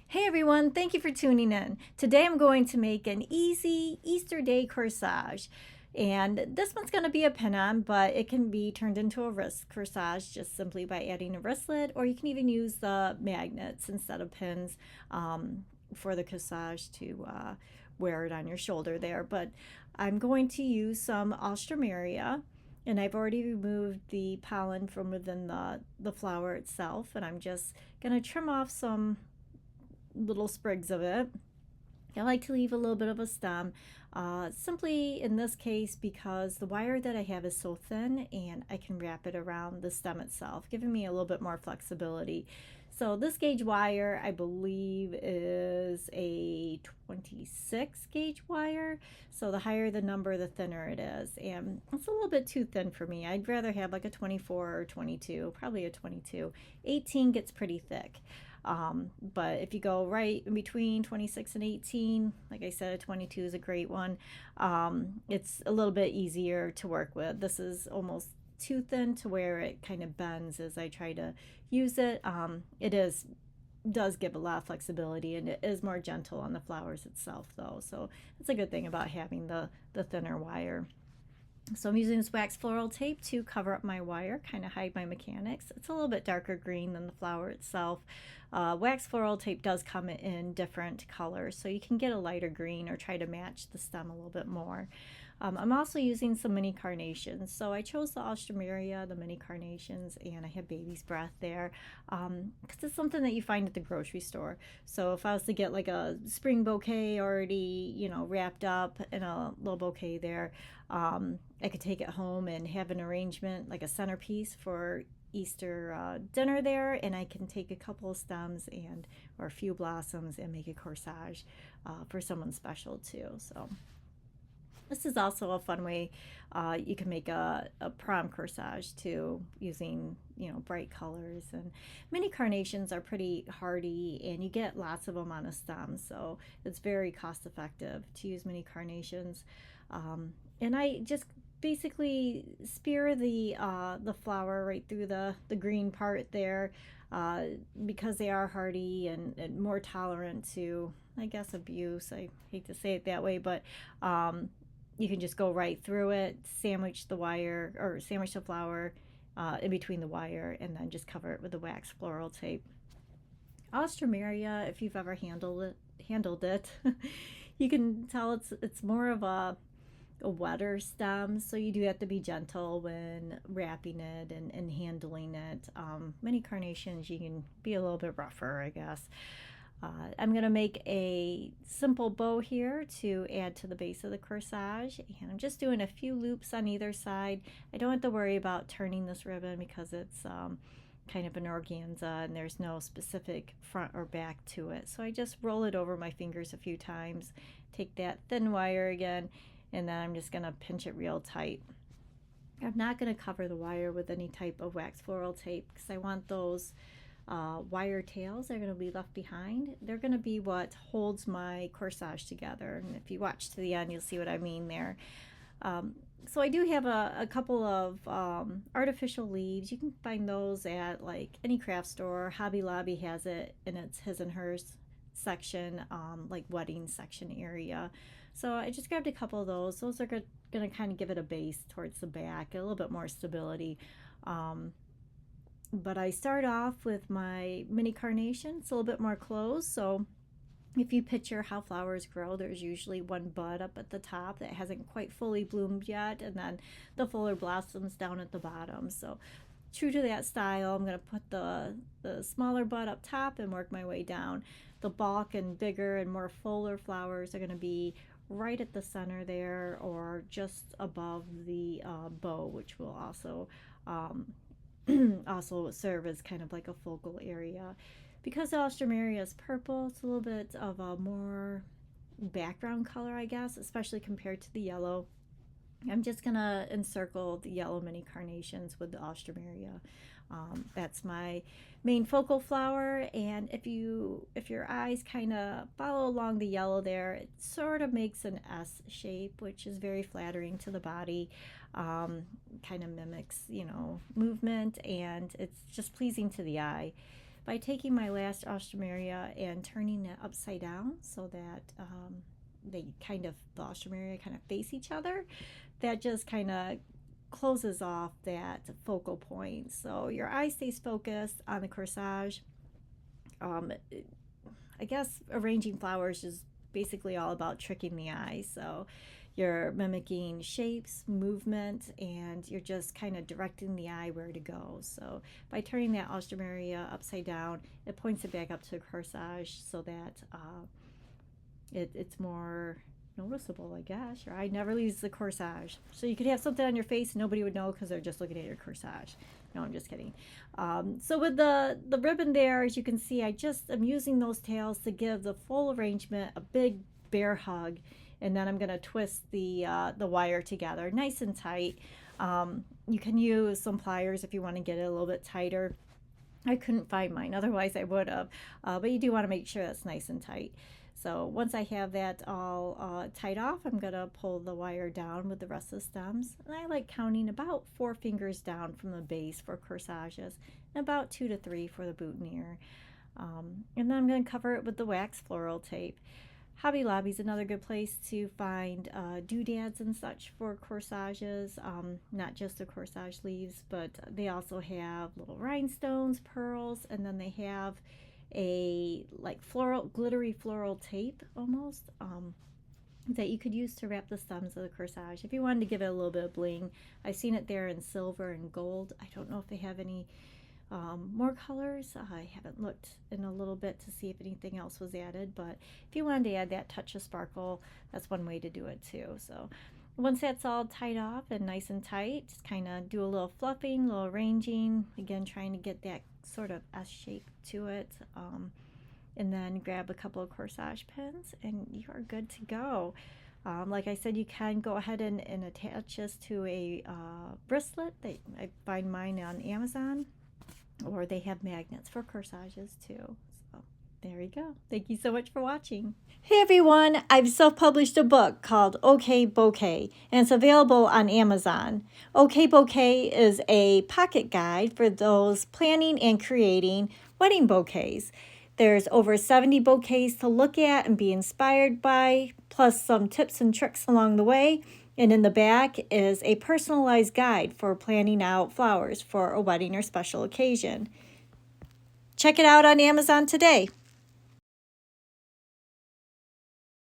Hey everyone, thank you for tuning in. Today I'm going to make an easy Easter day corsage. And this one's going to be a pin-on, but it can be turned into a wrist corsage just simply by adding a wristlet, or you can even use the magnets instead of pins for the corsage to wear it on your shoulder there. But I'm going to use some Alstroemeria, and I've already removed the pollen from within the flower itself, and I'm just going to trim off some little sprigs of it. I like to leave a little bit of a stem, simply in this case because the wire that I have is so thin and I can wrap it around the stem itself, giving me a little bit more flexibility. So this gauge wire, I believe, is a 26 gauge wire. So the higher the number, the thinner it is. And it's a little bit too thin for me. I'd rather have like a 24 or 22, probably a 22. 18 gets pretty thick. But if you go right in between 26 and 18, like I said, a 22 is a great one. It's a little bit easier to work with. This is almost too thin to where it kind of bends as I try to use it. It does give a lot of flexibility, and it is more gentle on the flowers itself though. So it's a good thing about having the thinner wire. So I'm using this wax floral tape to cover up my wire, kind of hide my mechanics. It's a little bit darker green than the flower itself. Wax floral tape does come in different colors, so you can get a lighter green or try to match the stem a little bit more. I'm also using some mini carnations. So I chose the Alstroemeria, the mini carnations, and I have baby's breath there because it's something that you find at the grocery store. So if I was to get like a spring bouquet already, wrapped up in a little bouquet there, I could take it home and have an arrangement like a centerpiece for Easter dinner there, and I can take a couple of stems and or a few blossoms and make a corsage for someone special too. So this is also a fun way you can make a prom corsage too, using bright colors. And mini carnations are pretty hardy, and you get lots of them on a stem, so it's very cost effective to use mini carnations. And I just basically spear the flower right through the green part there, uh, because they are hardy and more tolerant to, I guess, abuse. I hate to say it that way, but you can just go right through it, sandwich the wire or sandwich the flower in between the wire, and then just cover it with the wax floral tape. Alstroemeria, if you've ever handled it, you can tell it's more of a wetter stem, so you do have to be gentle when wrapping it and handling it. Many carnations you can be a little bit rougher, I guess. I'm going to make a simple bow here to add to the base of the corsage, and I'm just doing a few loops on either side. I don't have to worry about turning this ribbon because it's kind of an organza and there's no specific front or back to it. So I just roll it over my fingers a few times, take that thin wire again, and then I'm just going to pinch it real tight. I'm not going to cover the wire with any type of wax floral tape because I want those wire tails are going to be left behind. They're going to be what holds my corsage together. And if you watch to the end, you'll see what I mean there. So I do have a couple of artificial leaves. You can find those at like any craft store. Hobby Lobby has it in its his and hers section, like wedding section area. So I just grabbed a couple of those. Those are going to kind of give it a base towards the back, a little bit more stability. But I start off with my mini carnation. It's a little bit more closed. So if you picture how flowers grow, there's usually one bud up at the top that hasn't quite fully bloomed yet, and then the fuller blossoms down at the bottom. So true to that style, I'm going to put the smaller bud up top and work my way down. The bulk and bigger and more fuller flowers are going to be right at the center there, or just above the bow, which will also also serve as kind of like a focal area. Because the Alstroemeria is purple, it's a little bit of a more background color, I guess, especially compared to the yellow. I'm just gonna encircle the yellow mini carnations with the Alstroemeria. That's my main focal flower, and if your eyes kind of follow along the yellow there, it sort of makes an S shape, which is very flattering to the body. Kind of mimics, movement, and it's just pleasing to the eye. by taking my last alstroemeria and turning it upside down so that the alstroemeria kind of face each other. That just kind of closes off that focal point. So your eye stays focused on the corsage. I guess arranging flowers is basically all about tricking the eye. So you're mimicking shapes, movement, and you're just kind of directing the eye where to go. So by turning that alstroemeria upside down, it points it back up to the corsage so that it's more noticeable, I guess. Your eye never leaves the corsage. So you could have something on your face and nobody would know because they're just looking at your corsage. No, I'm just kidding. So with the ribbon there, as you can see, I'm using those tails to give the full arrangement a big bear hug. And then I'm going to twist the wire together nice and tight. You can use some pliers if you want to get it a little bit tighter. I couldn't find mine, otherwise I would have. But you do want to make sure that's nice and tight. So once I have that all tied off, I'm going to pull the wire down with the rest of the stems. And I like counting about 4 fingers down from the base for corsages and about 2 to 3 for the boutonniere. And then I'm going to cover it with the wax floral tape. Hobby Lobby is another good place to find doodads and such for corsages, not just the corsage leaves, but they also have little rhinestones, pearls, and then they have a like glittery floral tape almost that you could use to wrap the stems of the corsage if you wanted to give it a little bit of bling. I've seen it there in silver and gold. I don't know if they have any more colors. I haven't looked in a little bit to see if anything else was added, but if you wanted to add that touch of sparkle, that's one way to do it too. So once that's all tied off and nice and tight, just kind of do a little fluffing, a little arranging, again trying to get that sort of S shape to it, and then grab a couple of corsage pins and you are good to go. Like I said, you can go ahead and attach this to a bracelet. I find mine on Amazon, or they have magnets for corsages too. So there you go. Thank you so much for watching. Hey everyone, I've self-published a book called OK Bouquet, and it's available on Amazon. OK Bouquet is a pocket guide for those planning and creating wedding bouquets. There's over 70 bouquets to look at and be inspired by, plus some tips and tricks along the way. And in the back is a personalized guide for planning out flowers for a wedding or special occasion. Check it out on Amazon today.